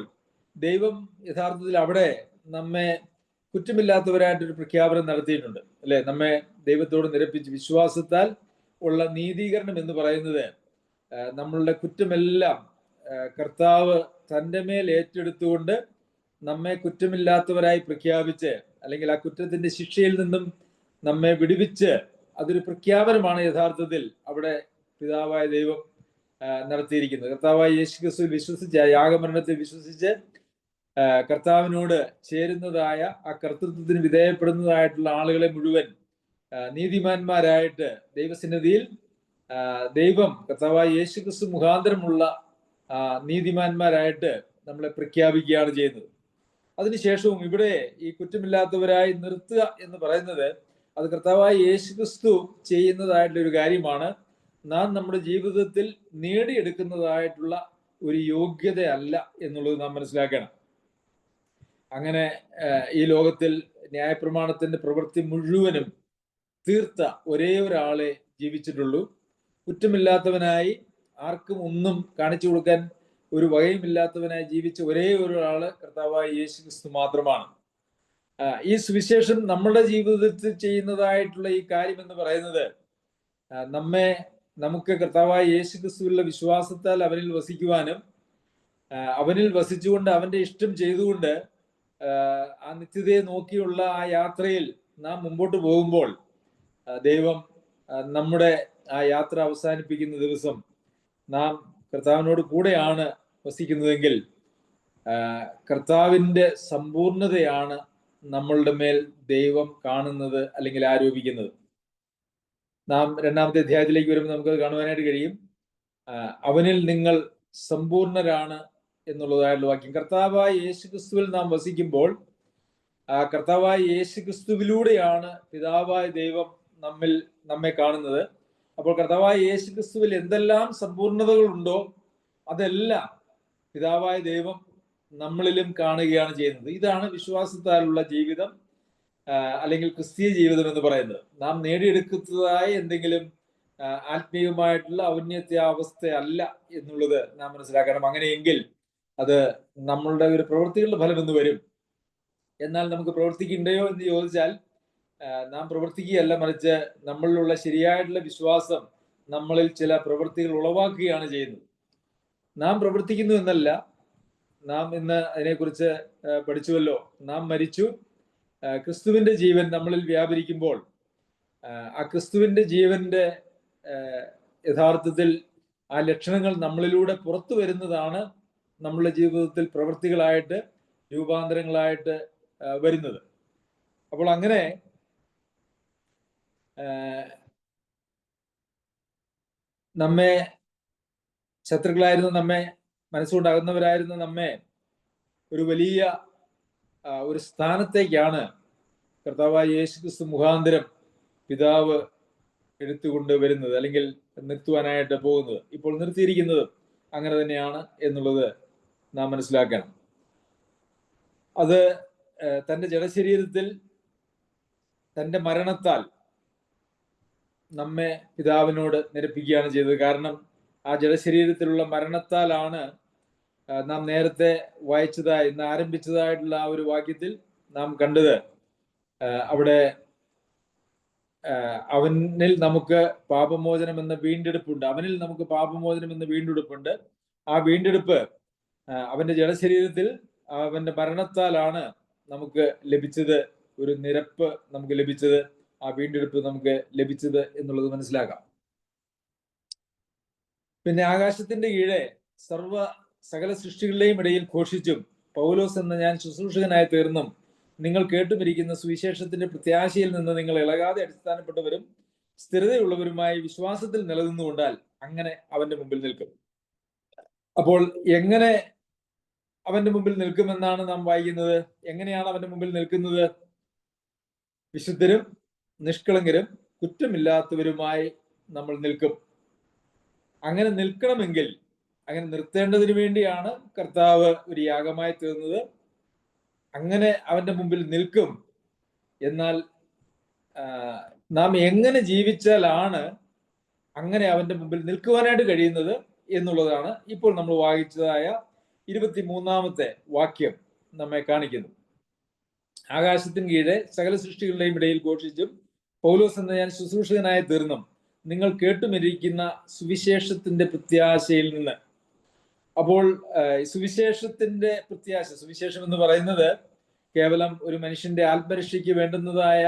ദൈവം യഥാർത്ഥത്തിൽ അവിടെ നമ്മെ കുറ്റമില്ലാത്തവരായിട്ടൊരു പ്രഖ്യാപനം നടത്തിയിട്ടുണ്ട്, അല്ലെ? നമ്മെ ദൈവത്തോട് നിരപ്പിച്ച് വിശ്വാസത്താൽ ഉള്ള നീതീകരണം എന്ന് പറയുന്നത് നമ്മളുടെ കുറ്റമെല്ലാം കർത്താവ് തൻ്റെ മേൽ ഏറ്റെടുത്തുകൊണ്ട് നമ്മെ കുറ്റമില്ലാത്തവരായി പ്രഖ്യാപിച്ച്, അല്ലെങ്കിൽ ആ കുറ്റത്തിന്റെ ശിക്ഷയിൽ നിന്നും നമ്മെ വിടുവിച്ച്, അതൊരു പ്രഖ്യാപനമാണ് യഥാർത്ഥത്തിൽ അവിടെ പിതാവായ ദൈവം നടത്തിയിരിക്കുന്നത്. കർത്താവായ യേശുക്രിസ്തുവിൽ വിശ്വസിച്ച്, യാഗമരണത്തിൽ വിശ്വസിച്ച് കർത്താവിനോട് ചേരുന്നതായ ആ കർത്തൃത്വത്തിന് വിധേയപ്പെടുന്നതായിട്ടുള്ള ആളുകളെ മുഴുവൻ നീതിമാന്മാരായിട്ട് ദൈവസന്നിധിയിൽ ദൈവം കർത്താവായ യേശുക്രിസ്തു മുഖാന്തരമുള്ള നീതിമാന്മാരായിട്ട് നമ്മളെ പ്രഖ്യാപിക്കുകയാണ് ചെയ്യുന്നത്. അതിനുശേഷവും ഇവിടെ ഈ കുറ്റമില്ലാത്തവരായി നിർത്തുക എന്ന് പറയുന്നത് അത് കർത്താവായ യേശുക്രിസ്തു ചെയ്യുന്നതായിട്ടുള്ള ഒരു കാര്യമാണ്. നാം നമ്മുടെ ജീവിതത്തിൽ നേടിയെടുക്കുന്നതായിട്ടുള്ള ഒരു യോഗ്യതയല്ല എന്നുള്ളത് നാം മനസ്സിലാക്കണം. അങ്ങനെ ഈ ലോകത്തിൽ ന്യായപ്രമാണത്തിന്റെ പ്രവൃത്തി മുഴുവനും തീർത്ത ഒരേ ഒരാളെ ജീവിച്ചിട്ടുള്ളൂ. കുറ്റമില്ലാത്തവനായി, ആർക്കും ഒന്നും കാണിച്ചു കൊടുക്കാൻ ഒരു വകയുമില്ലാത്തവനായി ജീവിച്ച ഒരേ ഒരാള് കർത്താവായ യേശുക്രിസ്തു മാത്രമാണ്. ഈ സുവിശേഷം നമ്മുടെ ജീവിതത്തിൽ ചെയ്യുന്നതായിട്ടുള്ള ഈ കാര്യം എന്ന് പറയുന്നത് നമുക്ക് കർത്താവായ യേശുക്രിസ്തുവിലുള്ള വിശ്വാസത്താൽ അവനിൽ വസിക്കുവാനും അവനിൽ വസിച്ചുകൊണ്ട് അവന്റെ ഇഷ്ടം ചെയ്തുകൊണ്ട് ആ നിത്യതയെ നോക്കിയുള്ള ആ യാത്രയിൽ നാം മുമ്പോട്ട് പോകുമ്പോൾ ദൈവം നമ്മുടെ ആ യാത്ര അവസാനിപ്പിക്കുന്ന ദിവസം നാം കർത്താവിനോട് കൂടെയാണ് വസിക്കുന്നതെങ്കിൽ കർത്താവിന്റെ സമ്പൂർണതയാണ് നമ്മളുടെ മേൽ ദൈവം കാണുന്നത് അല്ലെങ്കിൽ ആരോപിക്കുന്നത്. നാം 2-ാമത്തെ അധ്യായത്തിലേക്ക് വരുമ്പോൾ നമുക്കത് കാണുവാനായിട്ട് കഴിയും. അവനിൽ നിങ്ങൾ സമ്പൂർണരാണ് എന്നുള്ളതായിട്ടുള്ള വാക്യം. കർത്താവായ യേശുക്രിസ്തുവിൽ നാം വസിക്കുമ്പോൾ കർത്താവായ യേശുക്രിസ്തുവിലൂടെയാണ് പിതാവായ ദൈവം നമ്മെ കാണുന്നത്. അപ്പോൾ കർത്താവായ യേശുക്രിസ്തുവിൽ എന്തെല്ലാം സമ്പൂർണതകളുണ്ടോ അതെല്ലാം പിതാവായ ദൈവം നമ്മളിലും കാണുകയാണ് ചെയ്യുന്നത്. ഇതാണ് വിശ്വാസത്താലുള്ള ജീവിതം അല്ലെങ്കിൽ ക്രിസ്തീയ ജീവിതം എന്ന് പറയുന്നത്. നാം നേടിയെടുക്കുന്നതായ എന്തെങ്കിലും ആത്മീയമായിട്ടുള്ള ഔന്നത്യാവസ്ഥയല്ല എന്നുള്ളത് നാം മനസ്സിലാക്കണം. അങ്ങനെയെങ്കിൽ അത് നമ്മളുടെ ഒരു പ്രവൃത്തികളുടെ ഫലം എന്ന് വരും. എന്നാൽ നമുക്ക് പ്രവർത്തിക്കണ്ടയോ എന്ന് ചോദിച്ചാൽ നാം പ്രവർത്തിക്കുകയല്ല, മറിച്ച് നമ്മളിലുള്ള ശരിയായിട്ടുള്ള വിശ്വാസം നമ്മളിൽ ചില പ്രവൃത്തികൾ ഉളവാക്കുകയാണ് ചെയ്യുന്നത്. നാം പ്രവർത്തിക്കുന്നു എന്നല്ല. നാം ഇന്ന് അതിനെക്കുറിച്ച് പഠിച്ചുവല്ലോ. നാം മരിച്ചു, ക്രിസ്തുവിന്റെ ജീവൻ നമ്മളിൽ വ്യാപരിക്കുമ്പോൾ ആ ക്രിസ്തുവിന്റെ ജീവന്റെ യഥാർത്ഥത്തിൽ ആ ലക്ഷണങ്ങൾ നമ്മളിലൂടെ പുറത്തു വരുന്നതാണ് നമ്മളുടെ ജീവിതത്തിൽ പ്രവൃത്തികളായിട്ട് രൂപാന്തരങ്ങളായിട്ട് വരുന്നത്. അപ്പോൾ അങ്ങനെ നമ്മെ ശത്രുക്കളായിരുന്നു, നമ്മെ മനസ്സുകൊണ്ടാകുന്നവരായിരുന്നു, നമ്മെ ഒരു വലിയ ഒരു സ്ഥാനത്തേക്കാണ് കർത്താവായ യേശുക്രിസ്തു മുഖാന്തരം പിതാവ് എടുത്തുകൊണ്ട് വരുന്നത് അല്ലെങ്കിൽ നിർത്തുവാനായിട്ട് പോകുന്നത്. ഇപ്പോൾ നിർത്തിയിരിക്കുന്നത് അങ്ങനെ തന്നെയാണ് എന്നുള്ളത് നാം മനസ്സിലാക്കണം. അത് തൻ്റെ ജഡശരീരത്തിൽ തൻ്റെ മരണത്താൽ നമ്മെ പിതാവിനോട് നിരപ്പിക്കുകയാണ് ചെയ്തത്. കാരണം ആ ജഡശരീരത്തിലുള്ള മരണത്താലാണ് നാം നേരത്തെ വായിച്ചതായി ഇന്ന് ആരംഭിച്ചതായിട്ടുള്ള ആ ഒരു വാക്യത്തിൽ നാം കണ്ടത്. അവിടെ അവനിൽ നമുക്ക് പാപമോചനം എന്ന വീണ്ടെടുപ്പുണ്ട്. അവനിൽ നമുക്ക് പാപമോചനം എന്ന വീണ്ടെടുപ്പുണ്ട്. ആ വീണ്ടെടുപ്പ് അവന്റെ ജഡശരീരത്തിൽ അവന്റെ മരണത്താലാണ് നമുക്ക് ലഭിച്ചത്. ഒരു നിരപ്പ് നമുക്ക് ലഭിച്ചത്, ആ വീണ്ടെടുപ്പ് നമുക്ക് ലഭിച്ചത് എന്നുള്ളത് മനസ്സിലാക്കാം. പിന്നെ ആകാശത്തിന്റെ കീഴെ സകല സൃഷ്ടികളുടെയും ഇടയിൽ ഘോഷിച്ചും പൗലോസ് എന്ന ഞാൻ ശുശ്രൂഷകനായി തീർന്നും നിങ്ങൾ കേട്ടുമിരിക്കുന്ന സുവിശേഷത്തിന്റെ പ്രത്യാശയിൽ നിന്ന് നിങ്ങൾ ഇളകാതെ അടിസ്ഥാനപ്പെട്ടവരും സ്ഥിരതയുള്ളവരുമായി വിശ്വാസത്തിൽ നിലനിന്നുകൊണ്ടാൽ അങ്ങനെ അവന്റെ മുമ്പിൽ നിൽക്കും. അപ്പോൾ എങ്ങനെ അവന്റെ മുമ്പിൽ നിൽക്കുമെന്നാണ് നാം വായിക്കുന്നത്. എങ്ങനെയാണ് അവന്റെ മുമ്പിൽ നിൽക്കുന്നത്? വിശുദ്ധരും നിഷ്കളങ്കരും കുറ്റമില്ലാത്തവരുമായി നമ്മൾ നിൽക്കും. അങ്ങനെ നിൽക്കണമെങ്കിൽ, അങ്ങനെ നിർത്തേണ്ടതിന് വേണ്ടിയാണ് കർത്താവ് ഒരു യാഗമായി തീർന്നത്. അങ്ങനെ അവന്റെ മുമ്പിൽ നിൽക്കും. എന്നാൽ നാം എങ്ങനെ ജീവിച്ചാലാണ് അങ്ങനെ അവന്റെ മുമ്പിൽ നിൽക്കുവാനായിട്ട് കഴിയുന്നത് എന്നുള്ളതാണ് ഇപ്പോൾ നമ്മൾ വായിച്ചതായ 23-ാമത്തെ വാക്യം നമ്മെ കാണിക്കുന്നു. ആകാശത്തിന് കീഴെ സകല സൃഷ്ടികളുടെയും ഇടയിൽ ഘോഷിച്ചും പൗലോസ് എന്ന ഞാൻ ശുശ്രൂഷകനായി തീർന്നും നിങ്ങൾ കേട്ടുമിരിക്കുന്ന സുവിശേഷത്തിന്റെ പ്രത്യാശയിൽ നിന്ന്. അപ്പോൾ സുവിശേഷത്തിന്റെ പ്രത്യാശ, സുവിശേഷം എന്ന് പറയുന്നത് കേവലം ഒരു മനുഷ്യന്റെ ആത്മരക്ഷയ്ക്ക് വേണ്ടുന്നതായ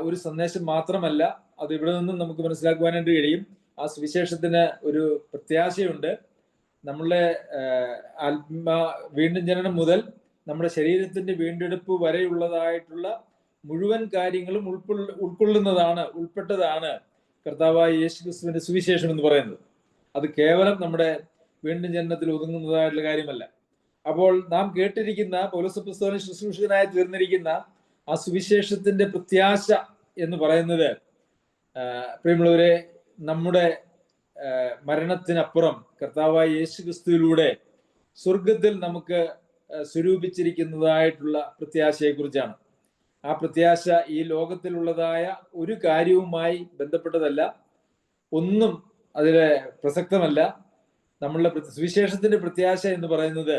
ഒരു സന്ദേശം മാത്രമല്ല. അത് ഇവിടെ നിന്നും നമുക്ക് മനസ്സിലാക്കുവാനായിട്ട് കഴിയും. ആ സുവിശേഷത്തിന് ഒരു പ്രത്യാശയുണ്ട്. നമ്മളുടെ വീണ്ടും ജനനം മുതൽ നമ്മുടെ ശരീരത്തിന്റെ വീണ്ടെടുപ്പ് വരെയുള്ളതായിട്ടുള്ള മുഴുവൻ കാര്യങ്ങളും ഉൾപ്പെട്ടതാണ് കർത്താവായ യേശുക്രിസ്തുവിന്റെ സുവിശേഷം എന്ന് പറയുന്നത്. അത് കേവലം നമ്മുടെ വീണ്ടും ജനനത്തിൽ ഒതുങ്ങുന്നതായിട്ടുള്ള കാര്യമല്ല. അപ്പോൾ നാം കേട്ടിരിക്കുന്ന പൗലോസ് അപ്പോസ്തലൻ ശുശ്രൂഷകനായി തീർന്നിരിക്കുന്ന ആ സുവിശേഷത്തിന്റെ പ്രത്യാശ എന്ന് പറയുന്നത്, പ്രിയമുള്ളവരെ, നമ്മുടെ മരണത്തിനപ്പുറം കർത്താവായ യേശുക്രിസ്തുവിലൂടെ സ്വർഗത്തിൽ നമുക്ക് സ്വരൂപിച്ചിരിക്കുന്നതായിട്ടുള്ള പ്രത്യാശയെക്കുറിച്ചാണ്. ആ പ്രത്യാശ ഈ ലോകത്തിലുള്ളതായ ഒരു കാര്യവുമായി ബന്ധപ്പെട്ടതല്ല, ഒന്നും അതിലെ പ്രസക്തമല്ല. നമ്മളുടെ സുവിശേഷത്തിന്റെ പ്രത്യാശ എന്ന് പറയുന്നത്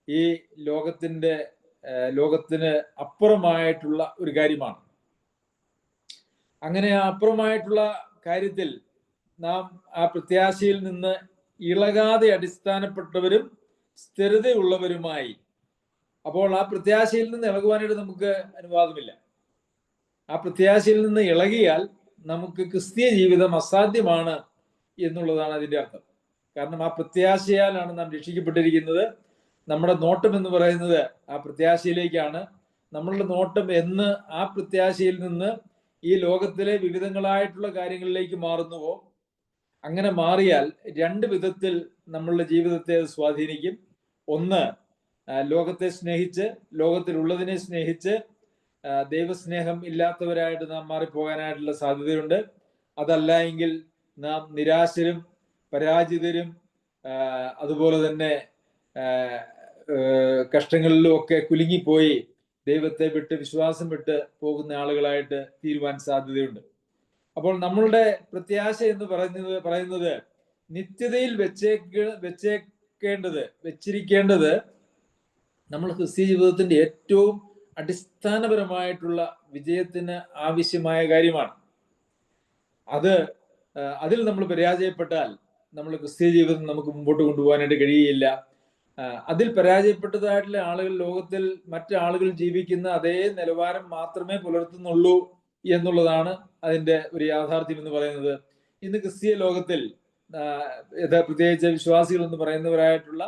ഈ ലോകത്തിന് അപ്പുറമായിട്ടുള്ള ഒരു കാര്യമാണ്. അങ്ങനെ അപ്പുറമായിട്ടുള്ള കാര്യത്തിൽ നാം ആ പ്രത്യാശയിൽ നിന്ന് ഇളകാതെ അടിസ്ഥാനപ്പെട്ടവരും സ്ഥിരതയുള്ളവരുമായി. അപ്പോൾ ആ പ്രത്യാശയിൽ നിന്ന് ഇളകുവാനായിട്ട് നമുക്ക് അനുവാദമില്ല. ആ പ്രത്യാശയിൽ നിന്ന് ഇളകിയാൽ നമുക്ക് ക്രിസ്തീയ ജീവിതം അസാധ്യമാണ് എന്നുള്ളതാണ് അതിൻ്റെ അർത്ഥം. കാരണം ആ പ്രത്യാശയാലാണ് നാം രക്ഷിക്കപ്പെട്ടിരിക്കുന്നത്. നമ്മുടെ നോട്ടം എന്ന് പറയുന്നത് ആ പ്രത്യാശയിലേക്കാണ്. നമ്മളുടെ നോട്ടം എന്ന് ആ പ്രത്യാശയിൽ നിന്ന് ഈ ലോകത്തിലെ വിവിധങ്ങളായിട്ടുള്ള കാര്യങ്ങളിലേക്ക് മാറുന്നുവോ, അങ്ങനെ മാറിയാൽ രണ്ട് വിധത്തിൽ നമ്മളുടെ ജീവിതത്തെ സ്വാധീനിക്കും. ഒന്ന്, ലോകത്തെ സ്നേഹിച്ച്, ലോകത്തിലുള്ളതിനെ സ്നേഹിച്ച് ദൈവസ്നേഹം ഇല്ലാത്തവരായിട്ട് നാം മാറിപ്പോകാനായിട്ടുള്ള സാധ്യതയുണ്ട്. അതല്ല എങ്കിൽ നാം നിരാശരും പരാജിതരും അതുപോലെ തന്നെ കഷ്ടങ്ങളിലും ഒക്കെ കുലുങ്ങിപ്പോയി ദൈവത്തെ വിട്ട്, വിശ്വാസം വിട്ട് പോകുന്ന ആളുകളായിട്ട് തീരുവാൻ സാധ്യതയുണ്ട്. അപ്പോൾ നമ്മളുടെ പ്രത്യാശ എന്ന് പറയുന്നത് നിത്യതയിൽ വെച്ചിരിക്കേണ്ടത് നമ്മൾ ക്രിസ്തീയ ജീവിതത്തിന്റെ ഏറ്റവും അടിസ്ഥാനപരമായിട്ടുള്ള വിജയത്തിന് ആവശ്യമായ കാര്യമാണ്. അതിൽ നമ്മൾ പരാജയപ്പെട്ടാൽ നമ്മൾ ക്രിസ്തീയ ജീവിതം നമുക്ക് മുമ്പോട്ട് കൊണ്ടുപോകാനായിട്ട് കഴിയുകയില്ല. അതിൽ പരാജയപ്പെട്ടതായിട്ടുള്ള ആളുകൾ ലോകത്തിൽ മറ്റാളുകൾ ജീവിക്കുന്ന അതേ നിലവാരം മാത്രമേ പുലർത്തുന്നുള്ളൂ എന്നുള്ളതാണ് അതിൻ്റെ ഒരു യാഥാർത്ഥ്യം എന്ന് പറയുന്നത്. ഇന്ന് ക്രിസ്തീയ ലോകത്തിൽ പ്രത്യേകിച്ച് വിശ്വാസികൾ എന്ന് പറയുന്നവരായിട്ടുള്ള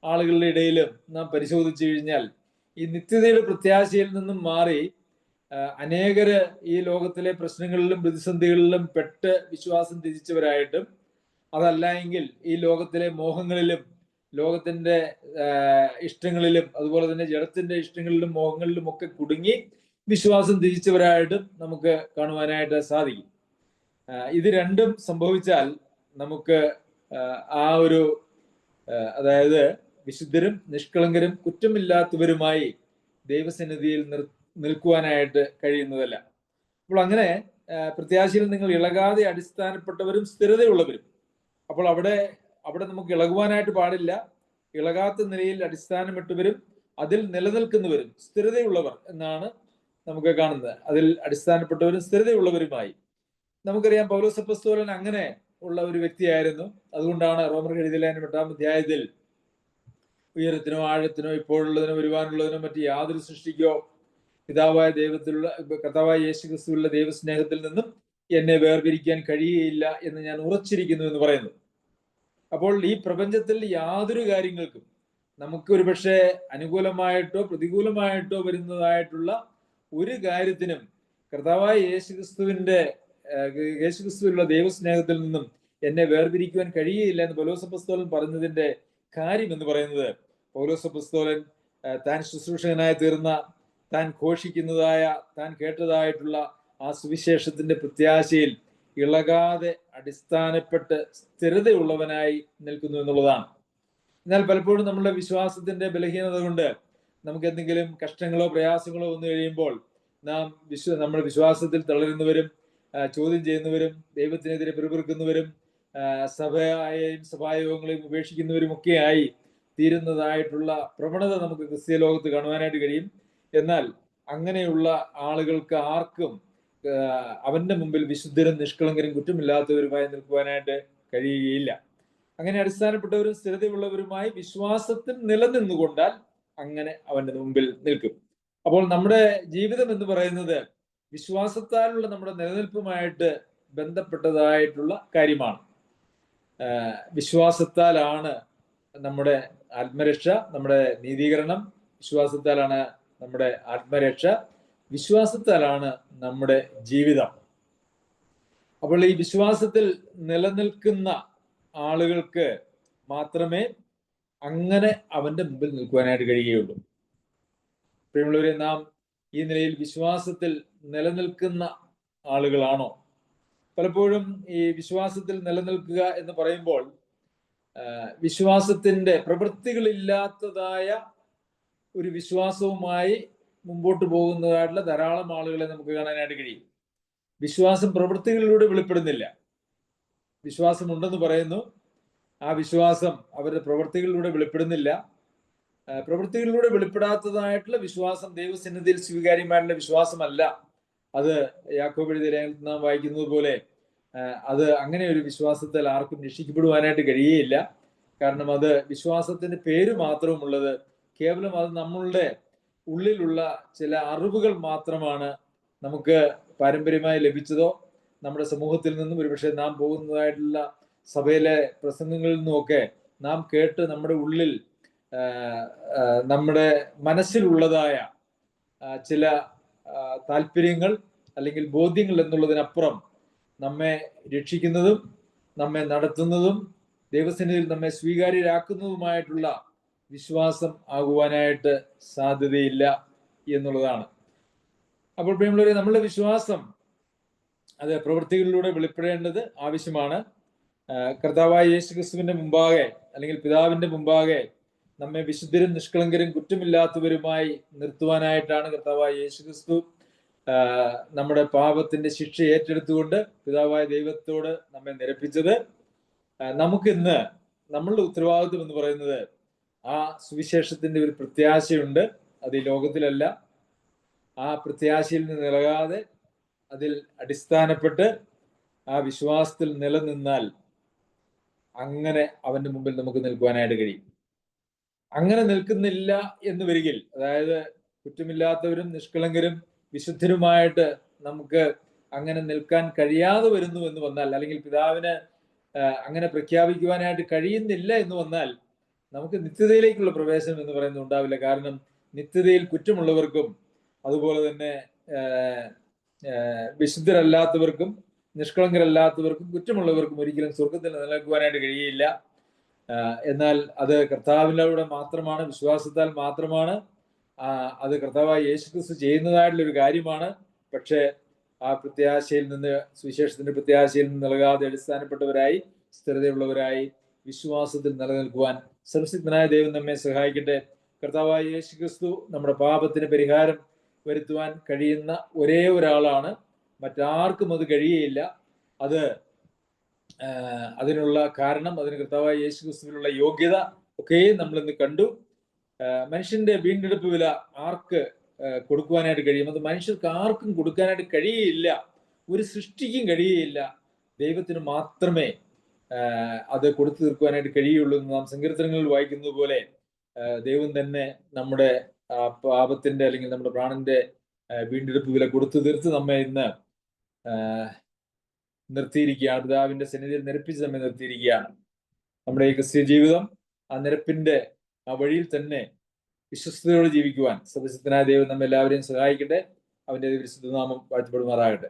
ആളുകളുടെ ഇടയിലും നാം പരിശോധിച്ചു കഴിഞ്ഞാൽ ഈ നിത്യതയുടെ പ്രത്യാശയിൽ നിന്നും മാറി അനേകര് ഈ ലോകത്തിലെ പ്രശ്നങ്ങളിലും പ്രതിസന്ധികളിലും പെട്ട് വിശ്വാസം ത്യജിച്ചവരായിട്ടും, അതല്ല എങ്കിൽ ഈ ലോകത്തിലെ മോഹങ്ങളിലും ലോകത്തിന്റെ ഇഷ്ടങ്ങളിലും അതുപോലെ തന്നെ ജഡത്തിന്റെ ഇഷ്ടങ്ങളിലും മോഹങ്ങളിലും ഒക്കെ കുടുങ്ങി വിശ്വാസം ത്യജിച്ചവരായിട്ടും നമുക്ക് കാണുവാനായിട്ട് സാധിക്കും. ഇത് രണ്ടും സംഭവിച്ചാൽ നമുക്ക് ആ ഒരു അതായത് വിശുദ്ധരും നിഷ്കളങ്കരും കുറ്റമില്ലാത്തവരുമായി ദൈവസന്നിധിയിൽ നിൽക്കുവാനായിട്ട് കഴിയുന്നതല്ല. അപ്പോൾ അങ്ങനെ പ്രത്യാശയിൽ നിങ്ങൾ ഇളകാതെ അടിസ്ഥാനപ്പെട്ടവരും സ്ഥിരതയുള്ളവരും. അപ്പോൾ അവിടെ നമുക്ക് ഇളകുവാനായിട്ട് പാടില്ല. ഇളകാത്ത നിലയിൽ അടിസ്ഥാനമിട്ടവരും അതിൽ നിലനിൽക്കുന്നവരും സ്ഥിരതയുള്ളവർ എന്നാണ് നമുക്ക് കാണുന്നത്. അതിൽ അടിസ്ഥാനപ്പെട്ടവരും സ്ഥിരതയുള്ളവരുമായി. നമുക്കറിയാം പൗലോസ് അപ്പോസ്തലൻ അങ്ങനെ ഉള്ള ഒരു വ്യക്തിയായിരുന്നു. അതുകൊണ്ടാണ് റോമർക്ക് എഴുതിയ ലേഖനം 8-ാം അധ്യായത്തിൽ ഉയരത്തിനോ ആഴത്തിനോ ഇപ്പോഴുള്ളതിനോ വരുവാനുള്ളതിനോ മറ്റ് യാതൊരു സൃഷ്ടിക്കോ പിതാവായ ദൈവത്തിലുള്ള കർത്താവായ യേശുക്രിസ്തുവിലുള്ള ദൈവസ്നേഹത്തിൽ നിന്നും എന്നെ വേർപിരിക്കാൻ കഴിയുകയില്ല എന്ന് ഞാൻ ഉറച്ചിരിക്കുന്നു എന്ന് പറയുന്നു. അപ്പോൾ ഈ പ്രപഞ്ചത്തിൽ യാതൊരു കാര്യങ്ങൾക്കും നമുക്ക് ഒരുപക്ഷെ അനുകൂലമായിട്ടോ പ്രതികൂലമായിട്ടോ വരുന്നതായിട്ടുള്ള ഒരു കാര്യത്തിനും കർത്താവായ യേശുക്രിസ്തുവിലുള്ള ദൈവസ്നേഹത്തിൽ നിന്നും എന്നെ വേർപിരിക്കുവാൻ കഴിയുകയില്ല എന്ന് പൗലോസ് അപ്പോസ്തലൻ പറഞ്ഞതിന്റെ കാര്യം എന്ന് പറയുന്നത്, പൗലോസ് അപ്പോസ്തലൻ താൻ ശുശ്രൂഷകനായി തീർന്ന, താൻ ഘോഷിക്കുന്നതായ, താൻ കേട്ടതായിട്ടുള്ള ആ സുവിശേഷത്തിന്റെ പ്രത്യാശയിൽ ഇളകാതെ അടിസ്ഥാനപ്പെട്ട് സ്ഥിരതയുള്ളവനായി നിൽക്കുന്നു എന്നുള്ളതാണ്. എന്നാൽ പലപ്പോഴും നമ്മുടെ വിശ്വാസത്തിന്റെ ബലഹീനത കൊണ്ട് നമുക്ക് എന്തെങ്കിലും കഷ്ടങ്ങളോ പ്രയാസങ്ങളോ വന്നു കഴിയുമ്പോൾ നമ്മൾ വിശ്വാസത്തിൽ തളരുന്നവരും ചോദ്യം ചെയ്യുന്നവരും ദൈവത്തിനെതിരെ പിറുപിറുക്കുന്നവരും സഭയെയും സഭായോഗങ്ങളെയും ഉപേക്ഷിക്കുന്നവരും ഒക്കെയായി തീരുന്നതായിട്ടുള്ള പ്രവണത നമുക്ക് ക്രിസ്തീയ ലോകത്ത് കാണുവാനായിട്ട് കഴിയും. എന്നാൽ അങ്ങനെയുള്ള ആളുകൾക്ക് ആർക്കും അവന്റെ മുമ്പിൽ വിശുദ്ധരും നിഷ്കളങ്കരും കുറ്റമില്ലാത്തവരുമായി നിൽക്കുവാനായിട്ട് കഴിയുകയില്ല. അങ്ങനെ അടിസ്ഥാനപ്പെട്ടവരും സ്ഥിരതയുള്ളവരുമായി വിശ്വാസത്തിൽ നിലനിന്നുകൊണ്ടാൽ അങ്ങനെ അവന്റെ മുമ്പിൽ നിൽക്കും. അപ്പോൾ നമ്മുടെ ജീവിതം എന്ന് പറയുന്നത് വിശ്വാസത്താലുള്ള നമ്മുടെ നിലനിൽപ്പുമായിട്ട് ബന്ധപ്പെട്ടതായിട്ടുള്ള കാര്യമാണ്. വിശ്വാസത്താലാണ് നമ്മുടെ ആത്മരക്ഷ, നമ്മുടെ നീതീകരണം. വിശ്വാസത്താലാണ് നമ്മുടെ ആത്മരക്ഷ. വിശ്വാസത്താലാണ് നമ്മുടെ ജീവിതം. അപ്പോൾ ഈ വിശ്വാസത്തിൽ നിലനിൽക്കുന്ന ആളുകൾക്ക് മാത്രമേ അങ്ങനെ അവന്റെ മുമ്പിൽ നിൽക്കുവാനായിട്ട് കഴിയുകയുള്ളൂ. പ്രിയമുള്ളവരെ, നാം ഈ നിലയിൽ വിശ്വാസത്തിൽ നിലനിൽക്കുന്ന ആളുകളാണോ? പലപ്പോഴും ഈ വിശ്വാസത്തിൽ നിലനിൽക്കുക എന്ന് പറയുമ്പോൾ വിശ്വാസത്തിന്റെ പ്രവൃത്തികളില്ലാത്തതായ ഒരു വിശ്വാസവുമായി മുമ്പോട്ട് പോകുന്നതായിട്ടുള്ള ധാരാളം ആളുകളെ നമുക്ക് കാണാനായിട്ട് കഴിയും. വിശ്വാസം പ്രവൃത്തികളിലൂടെ വെളിപ്പെടുന്നില്ല. വിശ്വാസം ഉണ്ടെന്ന് പറയുന്നു, ആ വിശ്വാസം അവരുടെ പ്രവൃത്തികളിലൂടെ വെളിപ്പെടുന്നില്ല. പ്രവൃത്തികളിലൂടെ വെളിപ്പെടാത്തതായിട്ടുള്ള വിശ്വാസം ദൈവസന്നിധിയിൽ സ്വീകാര്യമായിട്ടുള്ള വിശ്വാസമല്ല. അത് യാക്കോബ് എഴുതിയ ലേഖനത്തിൽ നാം വായിക്കുന്നത് പോലെ അത് അങ്ങനെ ഒരു വിശ്വാസത്തിൽ ആർക്കും രക്ഷിക്കപ്പെടുവാനായിട്ട് കഴിയുകയില്ല. കാരണം അത് വിശ്വാസത്തിന്റെ പേര് മാത്രമുള്ളത്. കേവലം അത് നമ്മളുടെ ഉള്ളിലുള്ള ചില അറിവുകൾ മാത്രമാണ് നമുക്ക് പാരമ്പര്യമായി ലഭിച്ചതോ നമ്മുടെ സമൂഹത്തിൽ നിന്നും ഒരുപക്ഷെ നാം പോകുന്നതായിട്ടുള്ള സഭയിലെ പ്രസംഗങ്ങളിൽ നിന്നുമൊക്കെ നാം കേട്ട് നമ്മുടെ ഉള്ളിൽ നമ്മുടെ മനസ്സിലുള്ളതായ ചില താല്പര്യങ്ങൾ അല്ലെങ്കിൽ ബോധ്യങ്ങൾ എന്നുള്ളതിനപ്പുറം നമ്മെ രക്ഷിക്കുന്നതും നമ്മെ നടത്തുന്നതും ദൈവസന്നിധിയിൽ നമ്മെ സ്വീകാര്യരാക്കുന്നതുമായിട്ടുള്ള വിശ്വാസം ആകുവാനായിട്ട് സാധ്യതയില്ല എന്നുള്ളതാണ്. അപ്പോൾ പ്രിയമുള്ളവരെ, നമ്മളുടെ വിശ്വാസം അത് പ്രവൃത്തികളിലൂടെ വെളിപ്പെടേണ്ടത് ആവശ്യമാണ്. കർത്താവായ യേശുക്രിസ്തുവിന്റെ മുമ്പാകെ അല്ലെങ്കിൽ പിതാവിന്റെ മുമ്പാകെ നമ്മെ വിശുദ്ധരും നിഷ്കളങ്കരും കുറ്റമില്ലാത്തവരുമായി നിർത്തുവാനായിട്ടാണ് കർത്താവായ യേശുക്രിസ്തു നമ്മുടെ പാപത്തിന്റെ ശിക്ഷ ഏറ്റെടുത്തുകൊണ്ട് പിതാവായ ദൈവത്തോട് നമ്മെ നിരപ്പിച്ചത്. നമുക്കിന്ന് നമ്മളുടെ ഉത്തരവാദിത്വം എന്ന് പറയുന്നത് ആ സുവിശേഷത്തിന്റെ ഒരു പ്രത്യാശയുണ്ട്. അത് ഈ ലോകത്തിലല്ല. ആ പ്രത്യാശയിൽ നിന്ന് ഇളകാതെ അതിൽ അടിസ്ഥാനപ്പെട്ട് ആ വിശ്വാസത്തിൽ നിലനിന്നാൽ അങ്ങനെ അവന്റെ മുമ്പിൽ നമുക്ക് നിൽക്കുവാനായിട്ട് കഴിയും. അങ്ങനെ നിൽക്കുന്നില്ല എന്ന് വരികിൽ, അതായത് കുറ്റമില്ലാത്തവരും നിഷ്കളങ്കരും വിശുദ്ധരുമായിട്ട് നമുക്ക് അങ്ങനെ നിൽക്കാൻ കഴിയാതെ വരുന്നു എന്ന് വന്നാൽ, അല്ലെങ്കിൽ പിതാവിന് അങ്ങനെ പ്രഖ്യാപിക്കുവാനായിട്ട് കഴിയുന്നില്ല എന്ന് വന്നാൽ, നമുക്ക് നിത്യതയിലേക്കുള്ള പ്രവേശനം എന്ന് പറയുന്നത് ഉണ്ടാവില്ല. കാരണം നിത്യതയിൽ കുറ്റമുള്ളവർക്കും അതുപോലെ തന്നെ വിശുദ്ധരല്ലാത്തവർക്കും നിഷ്കളങ്കരല്ലാത്തവർക്കും കുറ്റമുള്ളവർക്കും ഒരിക്കലും സ്വർഗത്തിൽ നിലനിൽക്കുവാനായിട്ട് കഴിയില്ല. എന്നാൽ അത് കർത്താവിലൂടെ മാത്രമാണ്, വിശ്വാസത്താൽ മാത്രമാണ്. അത് കർത്താവായ യേശുക്രിസ്തു ചെയ്യുന്നതായിട്ടുള്ള ഒരു കാര്യമാണ്. പക്ഷേ ആ പ്രത്യാശയിൽ നിന്ന്, സുവിശേഷത്തിന്റെ പ്രത്യാശയിൽ നിന്ന് നൽകാതെ അടിസ്ഥാനപ്പെട്ടവരായി, സ്ഥിരതയുള്ളവരായി വിശ്വാസത്തിൽ നിലനിൽക്കുവാൻ സർവശക്തനായ ദൈവം നമ്മെ സഹായിക്കട്ടെ. കർത്താവായ യേശുക്രിസ്തു നമ്മുടെ പാപത്തിന് പരിഹാരം വരുത്തുവാൻ കഴിയുന്ന ഒരേ ഒരാളാണ്. മറ്റാർക്കും അത് കഴിയുകയില്ല. അതിനുള്ള കാരണം, അതിന് കർത്താവായ യേശുക്രിസ്തുവിനുള്ള യോഗ്യത ഒക്കെ നമ്മൾ ഇന്ന് കണ്ടു. മനുഷ്യന്റെ വീണ്ടെടുപ്പ് വില ആർക്ക് കൊടുക്കുവാനായിട്ട് കഴിയും? അത് മനുഷ്യർക്ക് ആർക്കും കൊടുക്കാനായിട്ട് കഴിയുകയില്ല. ഒരു സൃഷ്ടിക്കും കഴിയുകയില്ല. ദൈവത്തിന് മാത്രമേ അത് കൊടുത്തു തീർക്കുവാനായിട്ട് കഴിയുള്ളൂ എന്ന് നാം സങ്കീർത്തനങ്ങളിൽ വായിക്കുന്നത് പോലെ ദൈവം തന്നെ നമ്മുടെ പാപത്തിന്റെ അല്ലെങ്കിൽ നമ്മുടെ പ്രാണന്റെ വീണ്ടെടുപ്പ് വില കൊടുത്തു തീർത്ത് നമ്മെ ഇന്ന് നിർത്തിയിരിക്കുകയാണ്. പിതാവിന്റെ സന്നിധിയിൽ നിരപ്പിച്ച് നമ്മെ നിർത്തിയിരിക്കുകയാണ്. നമ്മുടെ ഈ ക്രിസ്ത്യ ജീവിതം ആ നിരപ്പിന്റെ ആ വഴിയിൽ തന്നെ വിശ്വസ്തയോടെ ജീവിക്കുവാൻ സർവശക്തനായ ദൈവം നമ്മെ എല്ലാവരെയും സഹായിക്കട്ടെ. അവന്റെ വിശുദ്ധ നാമം വാഴ്ത്തപ്പെടുമാറാകട്ടെ.